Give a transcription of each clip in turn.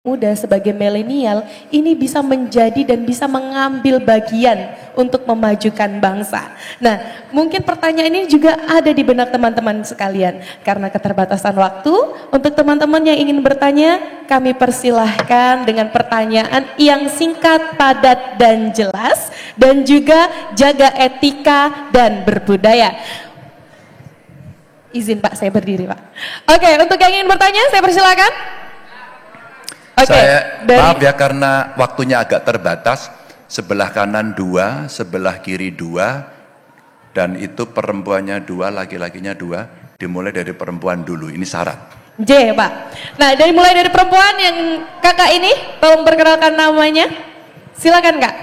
muda sebagai milenial ini bisa menjadi dan bisa mengambil bagian untuk memajukan bangsa. Nah, mungkin pertanyaan ini juga ada di benak teman-teman sekalian. Karena keterbatasan waktu, untuk teman-teman yang ingin bertanya, kami persilahkan dengan pertanyaan yang singkat, padat, dan jelas, dan juga jaga etika dan berbudaya. Izin Pak, saya berdiri Pak. Oke, untuk yang ingin bertanya, saya persilakan. Maaf ya karena waktunya agak terbatas, sebelah kanan 2, sebelah kiri 2, dan itu perempuannya 2, laki-lakinya 2, dimulai dari perempuan dulu, ini syarat. J Pak. Nah mulai dari perempuan yang kakak ini, tolong perkenalkan namanya, silakan Kak.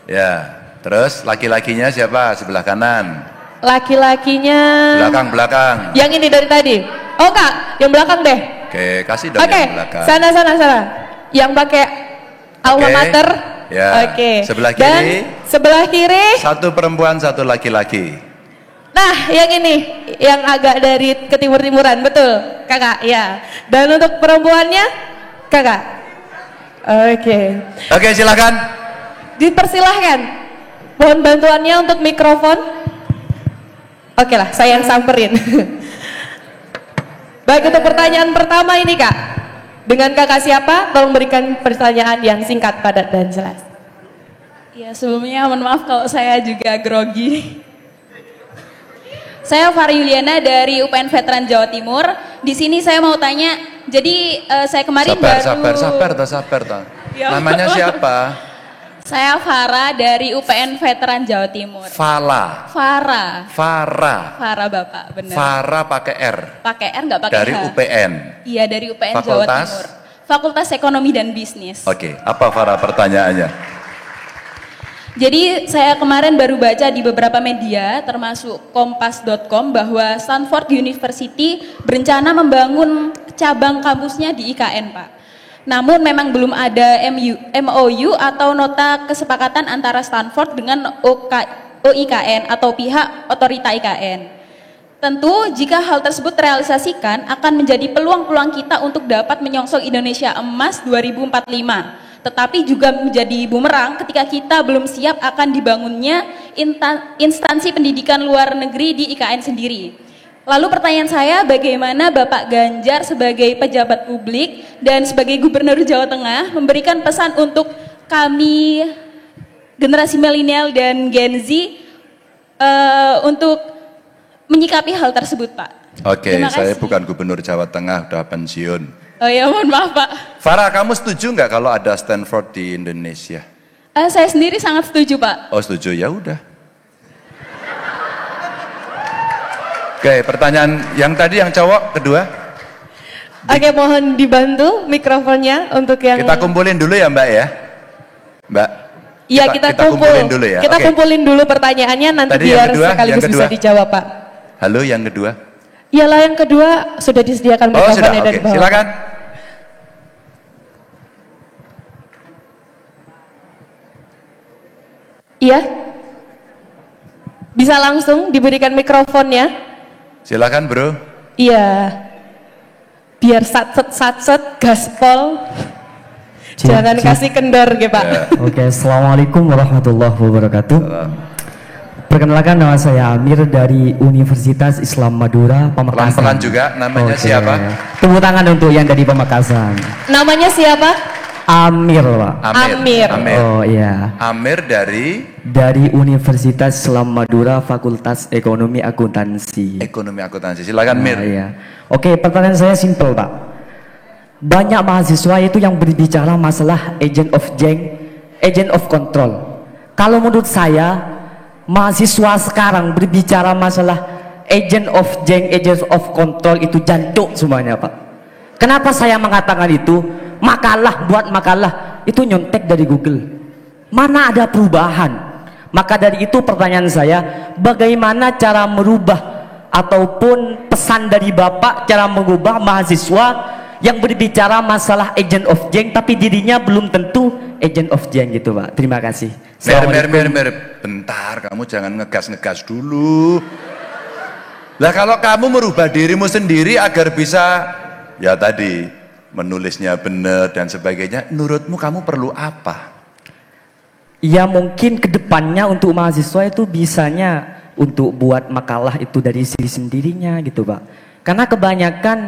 Ya, terus laki-lakinya siapa sebelah kanan? Laki-lakinya belakang. Yang ini dari tadi. Oh Kak, yang belakang deh. Oke, kasih dong yang belakang. Sana. Yang pakai alma mater. Ya. Oke. Sebelah kiri. Dan sebelah kiri. Satu perempuan, satu laki-laki. Nah, yang ini, yang agak dari ke timur-timuran, betul, Kakak. Ya. Dan untuk perempuannya, Kakak. Oke, silakan. Dipersilahkan. Mohon bantuannya untuk mikrofon. Oke lah, saya yang samperin. Baik, untuk pertanyaan pertama ini Kak, dengan kakak siapa? Tolong berikan pertanyaan yang singkat, padat, dan jelas. Ya, sebelumnya mohon maaf kalau saya juga grogi. Saya Fara Yuliana dari UPN Veteran Jawa Timur. Di sini saya mau tanya, jadi saya kemarin sabar. Ya, namanya siapa? Saya Fara dari UPN Veteran Jawa Timur. Fara Bapak, benar. Fara pakai R. Pakai R nggak pakai H. Dari UPN. Iya, dari UPN Fakultas? Jawa Timur. Fakultas Ekonomi dan Bisnis. Oke, apa Fara pertanyaannya? Jadi saya kemarin baru baca di beberapa media termasuk kompas.com bahwa Stanford University berencana membangun cabang kampusnya di IKN, Pak. Namun memang belum ada MOU atau nota kesepakatan antara Stanford dengan OIKN atau pihak otorita IKN. Tentu jika hal tersebut terrealisasikan akan menjadi peluang-peluang kita untuk dapat menyongsong Indonesia Emas 2045. Tetapi juga menjadi bumerang ketika kita belum siap akan dibangunnya instansi pendidikan luar negeri di IKN sendiri. Lalu pertanyaan saya, bagaimana Bapak Ganjar sebagai pejabat publik dan sebagai Gubernur Jawa Tengah memberikan pesan untuk kami generasi milenial dan Gen Z untuk menyikapi hal tersebut, Pak? Oke, saya bukan Gubernur Jawa Tengah, udah pensiun. Oh ya, mohon maaf Pak. Farah, kamu setuju nggak kalau ada Stanford di Indonesia? Saya sendiri sangat setuju, Pak. Oh, setuju, ya udah. Oke, pertanyaan yang tadi yang cowok kedua. Oke, mohon dibantu mikrofonnya untuk yang kita kumpulin dulu ya Mbak ya. Mbak. Iya, kita kumpulin dulu ya. Kita kumpulin dulu pertanyaannya nanti tadi biar sekaligus bisa dijawab, Pak. Halo, yang kedua. Iyalah, yang kedua sudah disediakan mikrofonnya dari bawah. Silakan. Iya. Bisa langsung diberikan mikrofonnya. Silakan bro. Iya. Biar satset gaspol. Jangan kasih kendor gitu Pak. Ya. Oke, assalamualaikum warahmatullahi wabarakatuh. Perkenalkan, nama saya Amir dari Universitas Islam Madura Pamekasan. Pelan-pelan juga, namanya siapa? Tepuk tangan untuk yang dari Pamekasan. Namanya siapa? Amir, Pak. Amir. Oh iya. Amir dari Universitas Islam Madura Fakultas Ekonomi Akuntansi. Silakan Mir. Iya. Oke, pertanyaan saya simpel, Pak. Banyak mahasiswa itu yang berbicara masalah agent of change, agent of control. Kalau menurut saya, mahasiswa sekarang berbicara masalah agent of change, agent of control itu jancuk semuanya, Pak. Kenapa saya mengatakan itu? Buat makalah itu nyontek dari Google. Mana ada perubahan? Maka dari itu pertanyaan saya, bagaimana cara merubah ataupun pesan dari Bapak cara mengubah mahasiswa yang berbicara masalah agent of change tapi dirinya belum tentu agent of change gitu, Pak. Terima kasih. Mer, bentar, kamu jangan ngegas dulu. Lah kalau kamu merubah dirimu sendiri agar bisa, ya tadi menulisnya benar dan sebagainya. Menurutmu kamu perlu apa? Ya mungkin kedepannya untuk mahasiswa itu bisanya untuk buat makalah itu dari diri sendirinya gitu Pak. Karena kebanyakan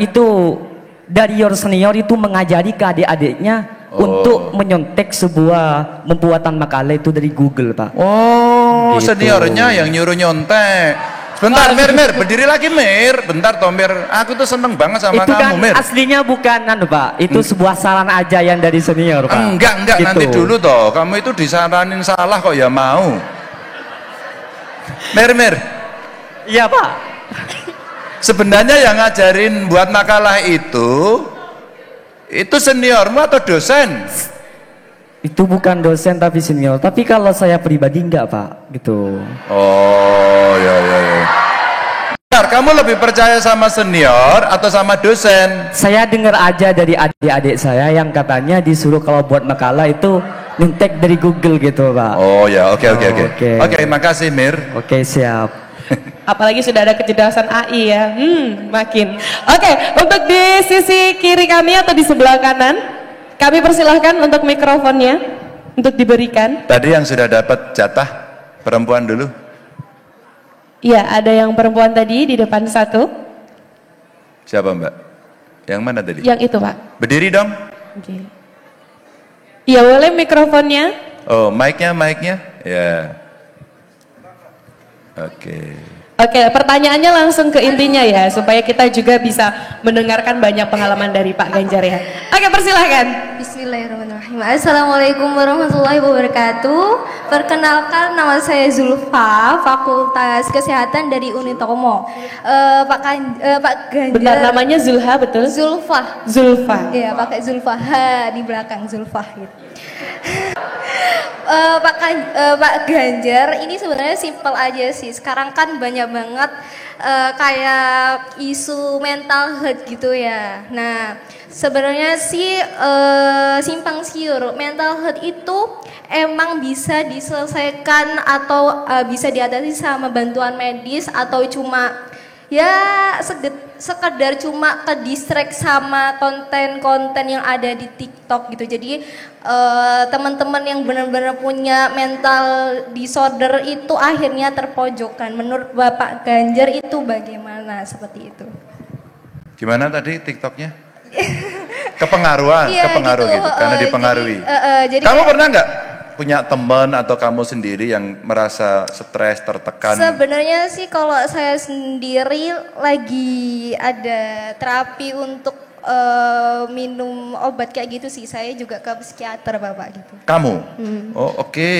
itu dari senior itu mengajari ke adik-adiknya untuk menyontek sebuah pembuatan makalah itu dari Google Pak. Oh, Gitu. seniornya yang nyuruh nyontek. Sebentar, Mir, berdiri lagi Mir. Bentar toh Mir, aku tuh seneng banget sama Itu kan kamu Mir. aslinya bukan Pak, itu sebuah saran aja yang dari senior Pak. Enggak, Gitu. nanti dulu toh. Kamu itu disaranin salah kok ya mau. Mir. Iya Pak. Sebenarnya yang ngajarin buat makalah itu seniormu atau dosen? Itu bukan dosen tapi senior. Tapi kalau saya pribadi enggak Pak, gitu. Oh, ya. Bentar, kamu lebih percaya sama senior atau sama dosen? Saya dengar aja dari adik-adik saya yang katanya disuruh kalau buat makalah itu ngintek dari Google gitu Pak. Oh ya, oke. Oke. Oke, makasih Mir. Oke, siap. Apalagi sudah ada kecerdasan AI ya, makin. Oke, untuk di sisi kiri kami atau di sebelah kanan, kami persilahkan untuk mikrofonnya untuk diberikan. Tadi yang sudah dapat jatah perempuan dulu. Iya, ada yang perempuan tadi di depan satu. Siapa Mbak? Yang mana tadi? Yang itu Pak. Berdiri dong. Oke. Iya boleh mikrofonnya. Oh, mic-nya. Ya. Oke. Oke, pertanyaannya langsung ke intinya ya, supaya kita juga bisa mendengarkan banyak pengalaman dari Pak Ganjar ya. Oke, persilahkan. Bismillahirrahmanirrahim. Assalamualaikum warahmatullahi wabarakatuh. Perkenalkan, nama saya Zulfa, Fakultas Kesehatan dari Unitomo. Pak Ganjar. Benar namanya Zulha betul? Zulfa. Zulfa. Iya, pakai Zulfa di belakang Zulfa gitu. Pak Ganjar, ini sebenarnya simpel aja sih. Sekarang kan banyak banget kayak isu mental health gitu ya. Nah, sebenarnya sih simpang siur mental health itu emang bisa diselesaikan atau bisa diatasi sama bantuan medis atau cuma ya sekedar cuma ke distract sama konten-konten yang ada di TikTok gitu. Jadi teman-teman yang benar-benar punya mental disorder itu akhirnya terpojokkan. Menurut Bapak Ganjar itu bagaimana seperti itu? Gimana tadi TikToknya? Kepengaruhan, Iya, kepengaruh gitu, karena dipengaruhi. Jadi Kamu kayak- pernah nggak punya teman atau kamu sendiri yang merasa stres, tertekan? Sebenarnya sih kalau saya sendiri lagi ada terapi untuk minum obat kayak gitu sih. Saya juga ke psikiater Bapak gitu. Kamu? Oh oke.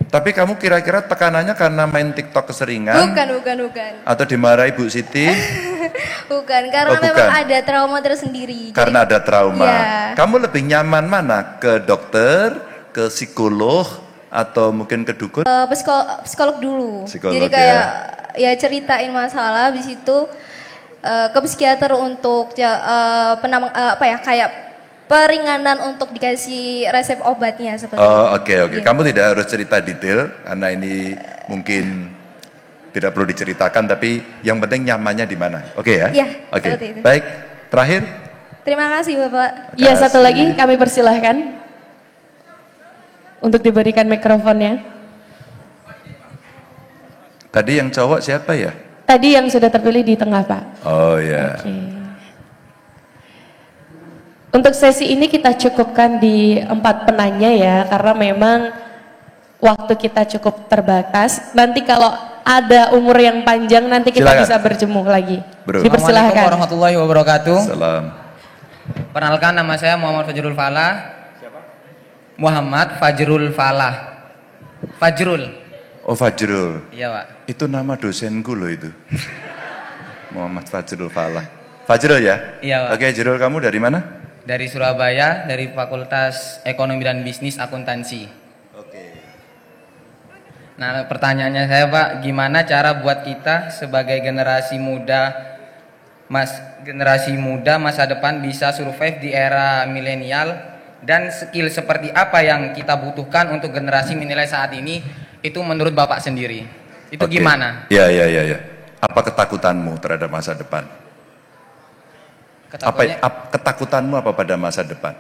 Tapi kamu kira-kira tekanannya karena main TikTok keseringan? Bukan. Atau dimarahi Bu Siti? Bukan, karena Oh, bukan. memang ada trauma tersendiri. Karena ada trauma. Iya. Kamu lebih nyaman mana? Ke dokter, ke psikolog, atau mungkin ke dukun? Psikolog dulu. Psikolog, Jadi kayak ya ceritain masalah, habis itu ke psikiater untuk kayak peringanan untuk dikasih resep obatnya seperti itu. Oh oke. Iya. Kamu tidak harus cerita detail karena ini mungkin tidak perlu diceritakan, tapi yang penting nyamannya di mana. Oke ya? Iya, Oke. seperti itu. Baik. Terakhir. Terima kasih Bapak. Iya, satu lagi kami persilahkan untuk diberikan mikrofonnya. Tadi yang cowok siapa ya? Tadi yang sudah terpilih di tengah Pak. Oh ya. Oke. Untuk sesi ini kita cukupkan di 4 penanya ya, karena memang waktu kita cukup terbatas. Nanti kalau ada umur yang panjang nanti kita Silakan. bisa berjemur lagi. Bro. Assalamualaikum Dipersilahkan. warahmatullahi wabarakatuh. Salam. Perkenalkan, nama saya Muhammad Fajrul Falah. Muhammad Fajrul Falah. Fajrul. Oh Fajrul. Iya Pak. Itu nama dosenku loh itu. Muhammad Fajrul Falah. Fajrul ya? Iya, Pak. Oke, Jrul, kamu dari mana? Dari Surabaya, dari Fakultas Ekonomi dan Bisnis Akuntansi. Oke. Nah, pertanyaannya saya Pak, gimana cara buat kita sebagai generasi muda masa depan bisa survive di era milenial, dan skill seperti apa yang kita butuhkan untuk generasi milenial saat ini itu menurut Bapak sendiri? Itu Oke. gimana? Ya. Apa ketakutanmu terhadap masa depan? Ketakutannya, Ketakutanmu apa pada masa depan?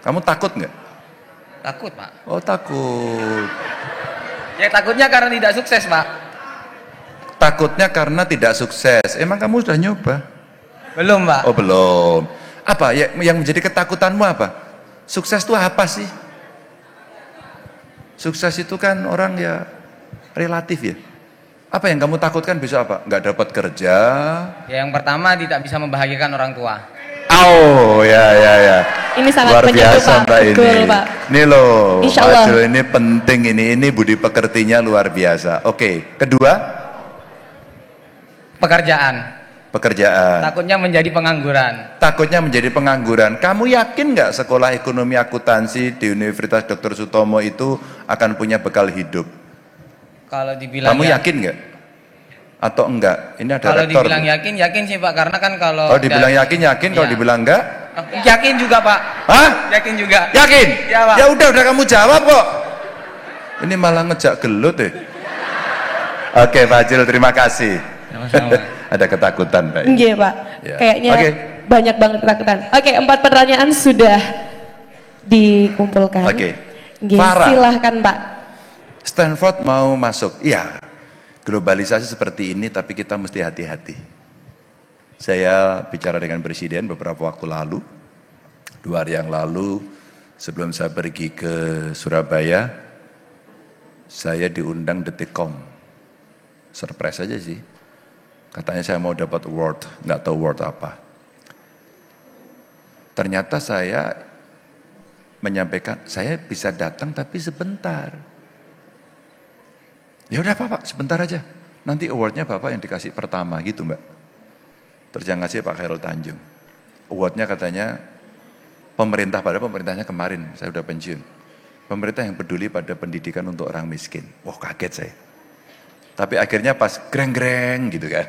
Kamu takut nggak? takut Pak. Oh takut. Ya takutnya karena tidak sukses Pak. Takutnya karena tidak sukses. Emang kamu sudah nyoba? Belum Pak. Oh belum. Apa yang menjadi ketakutanmu apa? Sukses itu apa sih? Sukses itu kan orang ya relatif ya. Apa yang kamu takutkan bisa apa? Nggak dapat kerja. Ya, yang pertama tidak bisa membahagiakan orang tua. Oh ya. Ini sangat Luar menyentuh, biasa Pak. Mbak Betul, ini. Pak. Ini loh, Insya Pak Allah. Jo, ini penting ini budi pekertinya luar biasa. Oke, kedua pekerjaan. Takutnya menjadi pengangguran. Takutnya menjadi pengangguran. Kamu yakin nggak sekolah ekonomi akuntansi di Universitas Dr. Sutomo itu akan punya bekal hidup? Kalau dibilang Kamu yakin nggak? Atau enggak? Ini ada Kalau rektor. dibilang yakin sih Pak, karena kan kalau Kalau dibilang yakin, kalau Iya. dibilang enggak? Yakin juga Pak. Hah? Yakin juga. Yakin? Ya, Pak. Ya udah kamu jawab kok. Ini malah ngejak gelut deh. Oke, Pak Jil, terima kasih. Sama-sama. Ada ketakutan, Pak. Iya Pak, Ya. kayaknya Oke. banyak banget ketakutan. Oke, 4 pertanyaan sudah dikumpulkan. Oke. Nggih, Farah. silahkan Pak. Stanford mau masuk. Iya. Globalisasi seperti ini tapi kita mesti hati-hati. Saya bicara dengan Presiden beberapa waktu lalu. 2 hari yang lalu sebelum saya pergi ke Surabaya, saya diundang Detikcom. Surprise aja sih. Katanya saya mau dapat award, nggak tahu award apa. Ternyata saya menyampaikan, saya bisa datang tapi sebentar. Ya udah Pak, sebentar aja. Nanti awardnya Bapak yang dikasih pertama gitu Mbak. Terus yang ngasih Pak Khairul Tanjung. Awardnya katanya padahal pemerintahnya kemarin, saya udah pensiun. Pemerintah yang peduli pada pendidikan untuk orang miskin. Wah kaget saya. Tapi akhirnya pas greng-greng gitu kan.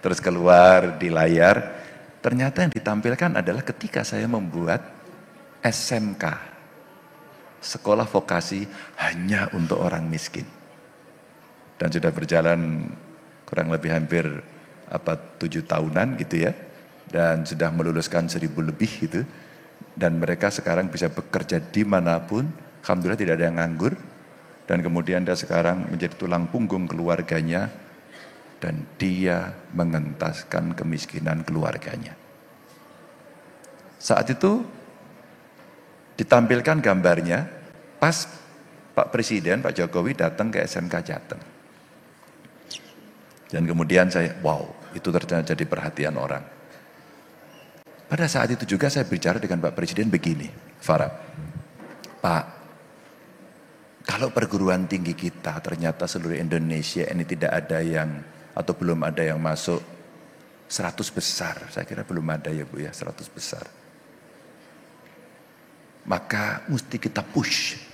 Terus keluar di layar. Ternyata yang ditampilkan adalah ketika saya membuat SMK. Sekolah vokasi hanya untuk orang miskin. Dan sudah berjalan kurang lebih hampir 7 tahunan gitu ya. Dan sudah meluluskan 1.000 lebih gitu. Dan mereka sekarang bisa bekerja dimanapun. Alhamdulillah tidak ada yang nganggur. Dan kemudian dia sekarang menjadi tulang punggung keluarganya. Dan dia mengentaskan kemiskinan keluarganya. Saat itu ditampilkan gambarnya pas Pak Presiden, Pak Jokowi datang ke SMK Jateng. Dan kemudian wow, itu ternyata jadi perhatian orang. Pada saat itu juga saya bicara dengan Pak Presiden begini, Farah, Pak, kalau perguruan tinggi kita ternyata seluruh Indonesia ini tidak ada yang, atau belum ada yang masuk 100 besar, saya kira belum ada ya Bu ya, 100 besar. Maka mesti kita push.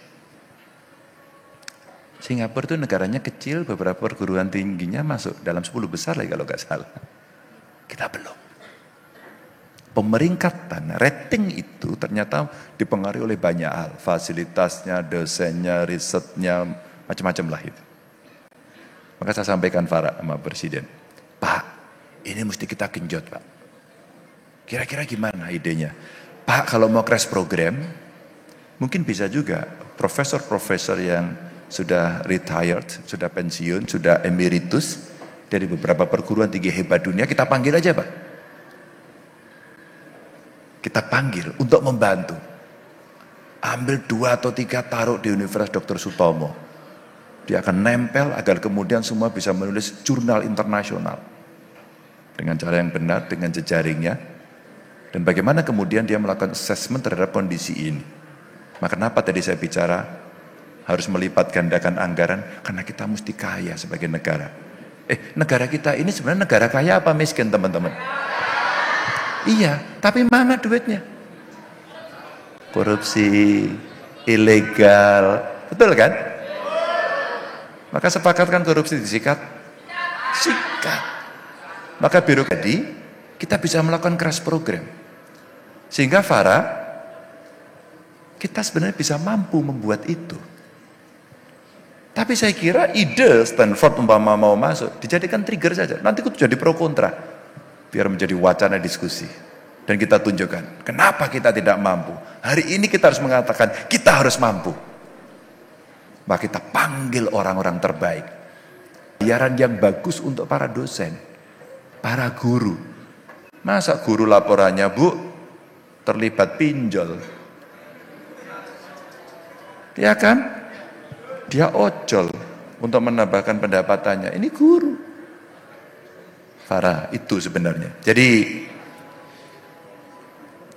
Singapura itu negaranya kecil, beberapa perguruan tingginya masuk dalam 10 besar lagi kalau nggak salah. Kita belum. Pemeringkatan, rating itu ternyata dipengaruhi oleh banyak hal. Fasilitasnya, dosennya, risetnya, macam-macam lah itu. Maka saya sampaikan Farah sama Presiden. Pak, ini mesti kita genjot Pak. Kira-kira gimana idenya? Pak, kalau mau crash program, mungkin bisa juga profesor-profesor yang sudah retired, sudah pensiun, sudah emeritus dari beberapa perguruan tinggi hebat dunia, kita panggil aja Pak. Kita panggil untuk membantu. Ambil 2 atau 3 taruh di Universitas Dr. Sutomo. Dia akan nempel agar kemudian semua bisa menulis jurnal internasional. Dengan cara yang benar, dengan jejaringnya. Dan bagaimana kemudian dia melakukan assessment terhadap kondisi ini. Maka kenapa tadi saya bicara harus melipat gandakan anggaran, karena kita mesti kaya sebagai negara. Negara kita ini sebenarnya negara kaya apa miskin teman-teman? Iya, tapi mana duitnya? Korupsi, ilegal, betul kan? Maka sepakatkan korupsi disikat? Sikat. Maka birokrasi, kita bisa melakukan crash program. Sehingga Farah, kita sebenarnya bisa mampu membuat itu. Tapi saya kira ide Stanford umpama mau masuk, dijadikan trigger saja. Nanti itu jadi pro kontra. biar menjadi wacana diskusi. Dan kita tunjukkan, kenapa kita tidak mampu. Hari ini kita harus mengatakan, kita harus mampu. Maka kita panggil orang-orang terbaik. Bayaran yang bagus untuk para dosen, para guru. Masa guru laporannya, Bu, terlibat pinjol? Ya kan? Dia ojol untuk menambahkan pendapatannya. Ini guru. Farah, itu sebenarnya. Jadi,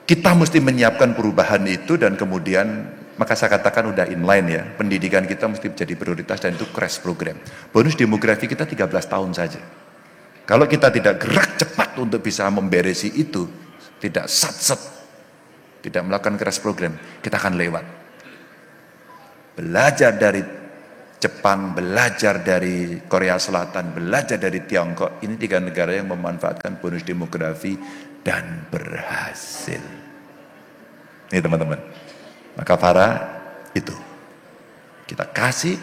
kita mesti menyiapkan perubahan itu dan kemudian, maka saya katakan udah inline ya, pendidikan kita mesti menjadi prioritas dan itu crash program. Bonus demografi kita 13 tahun saja. Kalau kita tidak gerak cepat untuk bisa memberesi itu, tidak sat-set, tidak melakukan crash program, kita akan lewat. Belajar dari Jepang, belajar dari Korea Selatan, belajar dari Tiongkok, ini 3 negara yang memanfaatkan bonus demografi dan berhasil. Ini teman-teman. Maka Farah itu kita kasih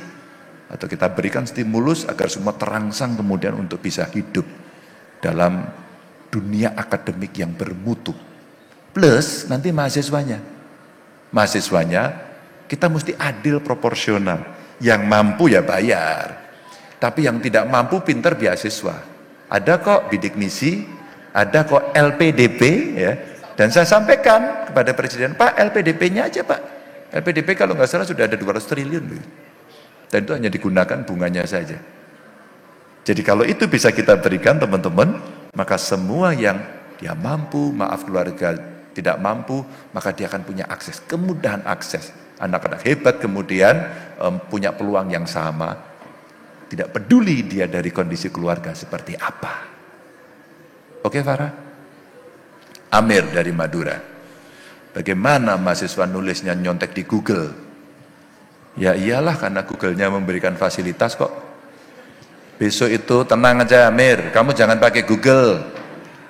atau kita berikan stimulus agar semua terangsang kemudian untuk bisa hidup dalam dunia akademik yang bermutu. Plus nanti mahasiswanya. Mahasiswanya kita mesti adil proporsional. Yang mampu ya bayar. Tapi yang tidak mampu pinter beasiswa. Ada kok bidik misi, ada kok LPDP ya. Dan saya sampaikan kepada Presiden, Pak LPDP-nya aja Pak. LPDP kalau nggak salah sudah ada 200 triliun. Dan itu hanya digunakan bunganya saja. Jadi kalau itu bisa kita berikan teman-teman, maka semua yang dia mampu, maaf keluarga tidak mampu, maka dia akan punya akses, kemudahan akses. Anak-anak hebat kemudian punya peluang yang sama. Tidak peduli dia dari kondisi keluarga seperti apa. Oke Farah? Amir dari Madura. Bagaimana mahasiswa nulisnya nyontek di Google? Ya iyalah karena Google-nya memberikan fasilitas kok. Besok itu tenang aja Amir, kamu jangan pakai Google.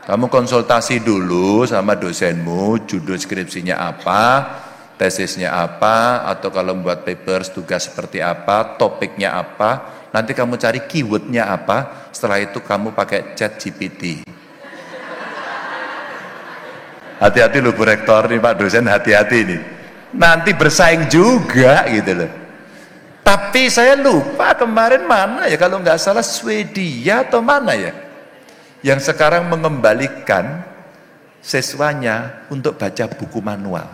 Kamu konsultasi dulu sama dosenmu, judul skripsinya apa, tesisnya apa, atau kalau membuat papers tugas seperti apa, topiknya apa, nanti kamu cari keywordnya apa, setelah itu kamu pakai ChatGPT. Hati-hati loh Bu Rektor, nih Pak dosen hati-hati nih. Nanti bersaing juga gitu loh. Tapi saya lupa kemarin mana ya, kalau nggak salah Swedia atau mana ya, yang sekarang mengembalikan siswanya untuk baca buku manual.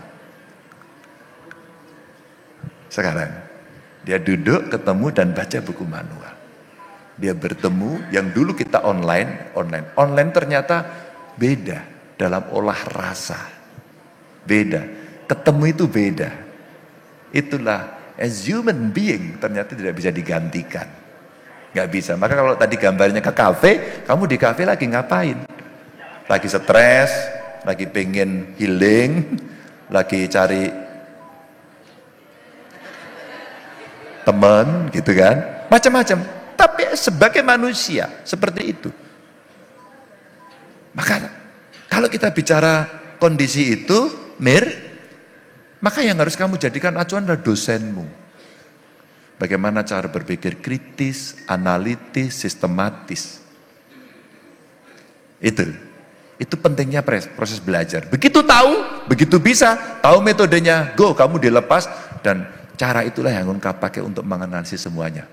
Sekarang dia duduk, ketemu dan baca buku manual. Dia bertemu, yang dulu kita online ternyata beda dalam olah rasa, beda, ketemu itu beda. Itulah as human being ternyata tidak bisa digantikan, nggak bisa. Maka kalau tadi gambarnya ke kafe, kamu di kafe lagi ngapain? Lagi stres, lagi pengen healing, lagi cari teman gitu kan, macam-macam. Tapi sebagai manusia seperti itu. Maka kalau kita bicara kondisi itu, maka yang harus kamu jadikan acuan adalah dosenmu. Bagaimana cara berpikir kritis, analitis, sistematis. Itu pentingnya proses belajar. Begitu tahu, begitu bisa, tahu metodenya, go, kamu dilepas, dan cara itulah yang akan kamu pakai untuk menganalisis semuanya.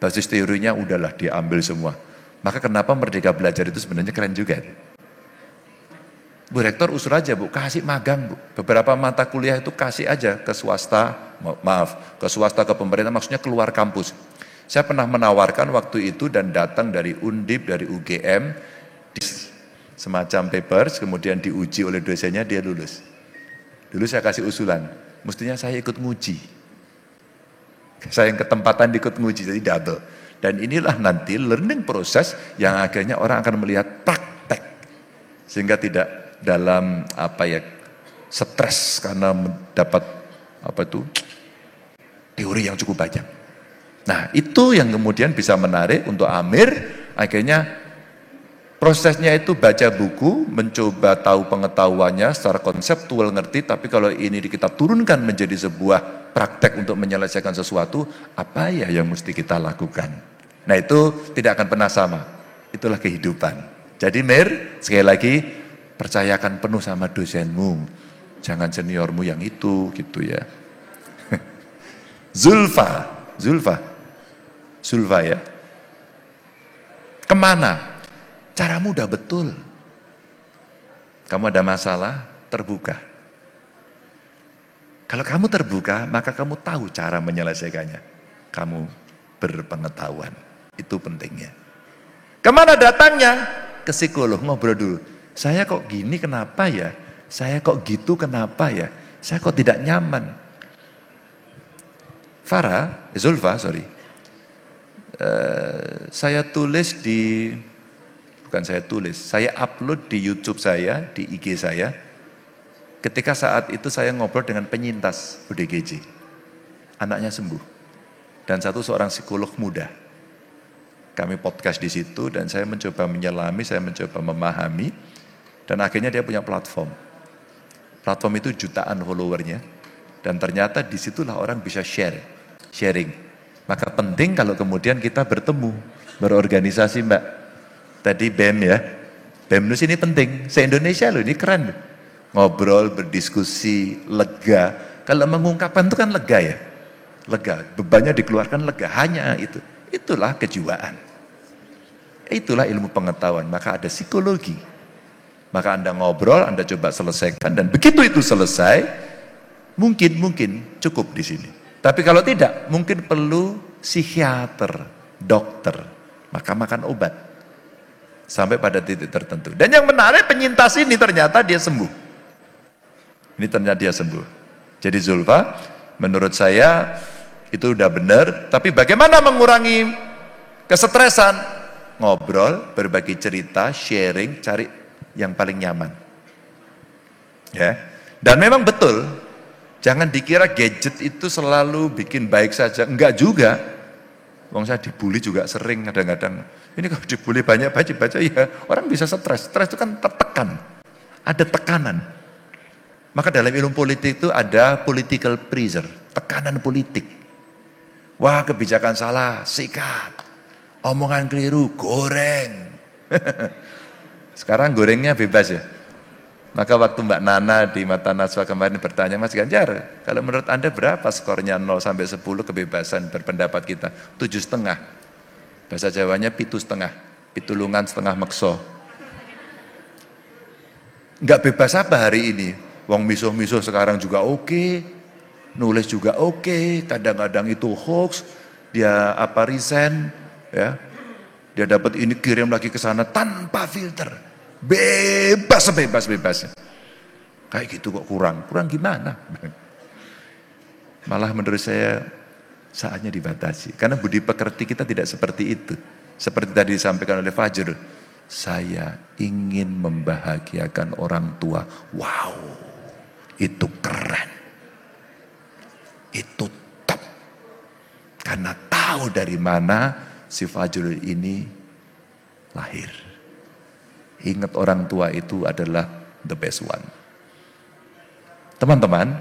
Basis teorinya udahlah diambil semua. Maka kenapa Merdeka Belajar itu sebenarnya keren juga. Bu Rektor usul aja Bu, kasih magang Bu. Beberapa mata kuliah itu kasih aja ke swasta, ke swasta, ke pemerintah, maksudnya keluar kampus. Saya pernah menawarkan waktu itu dan datang dari Undip, dari UGM, semacam papers, kemudian diuji oleh dosennya, dia lulus. Dulu saya kasih usulan, mestinya saya ikut nguji. Saya yang ketempatan ikut nguji, jadi double. Dan inilah nanti learning proses yang akhirnya orang akan melihat praktek. Sehingga tidak dalam stres karena mendapat teori yang cukup banyak. Nah itu yang kemudian bisa menarik untuk Amir. Akhirnya prosesnya itu baca buku, mencoba tahu pengetahuannya secara konseptual ngerti, tapi kalau ini kita turunkan menjadi sebuah praktek untuk menyelesaikan sesuatu, apa ya yang mesti kita lakukan. Nah itu tidak akan pernah sama, itulah kehidupan. Jadi sekali lagi, percayakan penuh sama dosenmu. Jangan seniormu yang itu, gitu ya. Zulfa ya. Kemana? Caramu udah betul. Kamu ada masalah, terbuka. Kalau kamu terbuka, maka kamu tahu cara menyelesaikannya. Kamu berpengetahuan. Itu pentingnya. Kemana datangnya? Ke psikolog, ngobrol dulu. Saya kok gini kenapa ya? Saya kok gitu kenapa ya? Saya kok tidak nyaman? Zulfa, saya tulis saya upload di YouTube saya, di IG saya, ketika saat itu saya ngobrol dengan penyintas ODGJ. Anaknya sembuh. Dan seorang psikolog muda. Kami podcast di situ dan saya mencoba menyelami, saya mencoba memahami. Dan akhirnya dia punya platform. Platform itu jutaan followernya. Dan ternyata disitulah orang bisa sharing. Maka penting kalau kemudian kita bertemu, berorganisasi Mbak. Tadi BEM ya. BEM Nus ini penting. Se-Indonesia loh, ini keren. Ngobrol, berdiskusi, lega. Kalau mengungkapkan itu kan lega ya. Lega, bebannya dikeluarkan lega. Hanya itu. Itulah kejiwaan. Itulah ilmu pengetahuan. Maka ada psikologi. Maka Anda ngobrol, Anda coba selesaikan. Dan begitu itu selesai, mungkin cukup di sini. Tapi kalau tidak, mungkin perlu psikiater, dokter. Maka makan obat. Sampai pada titik tertentu. Dan yang menarik penyintas ini ternyata dia sembuh. Ini ternyata dia sembuh. Jadi Zulfa, menurut saya itu udah benar. Tapi bagaimana mengurangi kesetresan? Ngobrol, berbagi cerita, sharing, cari yang paling nyaman. Ya. Dan memang betul, jangan dikira gadget itu selalu bikin baik saja. Enggak juga. Wong saya dibully juga sering kadang-kadang. Ini kalau dibully banyak baca ya orang bisa stres. Stres itu kan tertekan. Ada tekanan. Maka dalam ilmu politik itu ada political pressure, tekanan politik. Wah, kebijakan salah, sikat. Omongan keliru, goreng. Sekarang gorengnya bebas ya. Maka waktu Mbak Nana di Mata Najwa kemarin bertanya, Mas Ganjar, kalau menurut Anda berapa skornya 0 sampai 10 kebebasan berpendapat kita? 7,5. Bahasa Jawanya 7,5. Pitulungan setengah mekso. Enggak bebas apa hari ini? Wong misuh-misuh sekarang juga oke. Nulis juga oke. Kadang-kadang itu hoax. Dia resign. Ya. Dia dapat ini kirim lagi ke sana tanpa filter. Bebas-bebasnya. Kayak gitu kok kurang gimana? Malah menurut saya saatnya dibatasi. Karena budi pekerti kita tidak seperti itu. Seperti tadi disampaikan oleh Fajr. Saya ingin membahagiakan orang tua. Wow, itu keren. Itu top. Karena tahu dari mana si Fajrul ini lahir. Ingat orang tua itu adalah the best one. Teman-teman,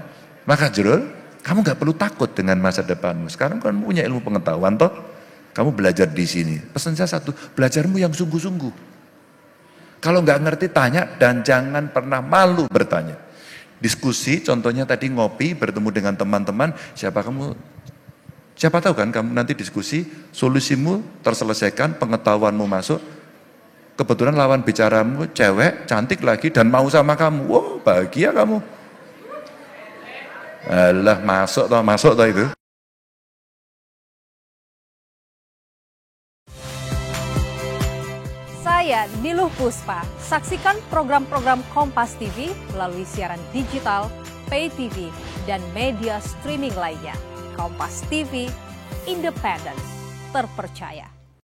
maka Fajrul, kamu gak perlu takut dengan masa depanmu. Sekarang kamu punya ilmu pengetahuan toh. Kamu belajar di sini. Pesan saya satu, belajarmu yang sungguh-sungguh. Kalau nggak ngerti tanya dan jangan pernah malu bertanya. Diskusi, contohnya tadi ngopi, bertemu dengan teman-teman. Siapa tahu kan kamu nanti diskusi, solusimu terselesaikan, pengetahuanmu masuk. Kebetulan lawan bicaramu cewek, cantik lagi dan mau sama kamu. Wow, bahagia kamu. Alah, masuk toh itu. Saya Niluh Puspa. Saksikan program-program Kompas TV melalui siaran digital, pay TV, dan media streaming lainnya. Kompas TV, independen, terpercaya.